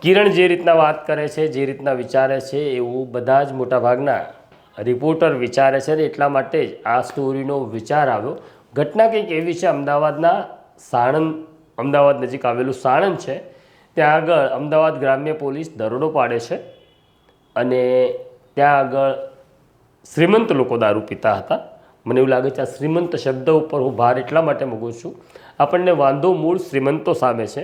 કિરણ જે રીતના વાત કરે છે, જે રીતના વિચારે છે, એવું બધા જ મોટાભાગના રિપોર્ટર વિચારે છે. એટલા માટે જ આ સ્ટોરીનો વિચાર આવ્યો. ઘટના કંઈક એવી છે, અમદાવાદ નજીક આવેલું સાણંદ છે. ત્યાં આગળ અમદાવાદ ગ્રામ્ય પોલીસ દરોડો પાડે છે અને ત્યાં આગળ શ્રીમંત લોકો દારૂ પીતા હતા. મને એવું લાગે છે આ શ્રીમંત શબ્દ ઉપર હું ભાર એટલા માટે મૂકું છું, આપણને વાંધો મૂળ શ્રીમંતો સામે છે.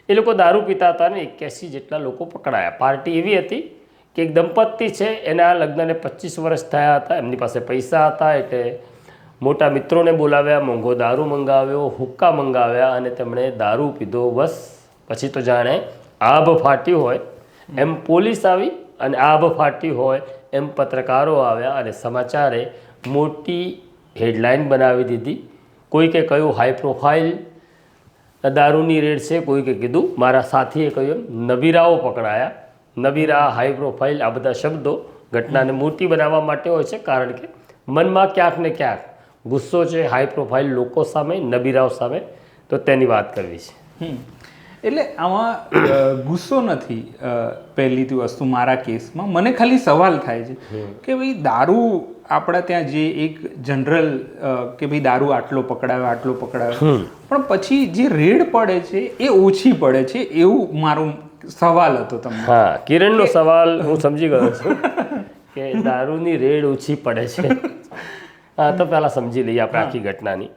એ લોકો દારૂ પીતા હતા ને 81 જેટલા લોકો પકડાયા. પાર્ટી એવી હતી કે એક દંપતી છે, એના લગ્નને 25 વર્ષ થયા હતા. એમની પાસે પૈસા હતા એટલે મોટા મિત્રોને બોલાવ્યા, મોંઘો દારૂ મંગાવ્યો, હુક્કા મંગાવ્યા અને તેમણે દારૂ પીધો. બસ પછી તો જાણે આભ ફાટી હોય એમ પોલીસ આવી અને આભ ફાટી હોય એમ પત્રકારો આવ્યા અને સમાચારે મોટી હેડલાઇન બનાવી દીધી. કોઈકે કહ્યું હાઈ પ્રોફાઇલ દારૂની રેડ છે, કોઈકે કીધું, મારા સાથીએ કહ્યું નબીરાઓ પકડાયા. નબીરા, હાઈ પ્રોફાઇલ, આ બધા શબ્દો ઘટનાને મોટી બનાવવા માટે હોય છે, કારણ કે મનમાં ક્યાંક ને ક્યાંક ગુસ્સો છે હાઈ પ્રોફાઇલ લોકો સામે, નબીરાઓ સામે, તો તેની વાત કરવી છે. એટલે આમાં ગુસ્સો નથી. પહેલી વસ્તુ મારા કેસમાં મને ખાલી સવાલ થાય છે કે ભાઈ દારૂ આપણા ત્યાં જે એક જનરલ કે ભાઈ દારૂ આટલો પકડાયો, પણ પછી જે રેડ પડે છે એ ઓછી પડે છે, એવું મારું સવાલ હતો તમને. હા, કિરણનો સવાલ હું સમજી ગયો છું કે દારૂની રેડ ઓછી પડે છે. હા, તો પહેલાં સમજી લઈએ આપણે આખી ઘટનાની.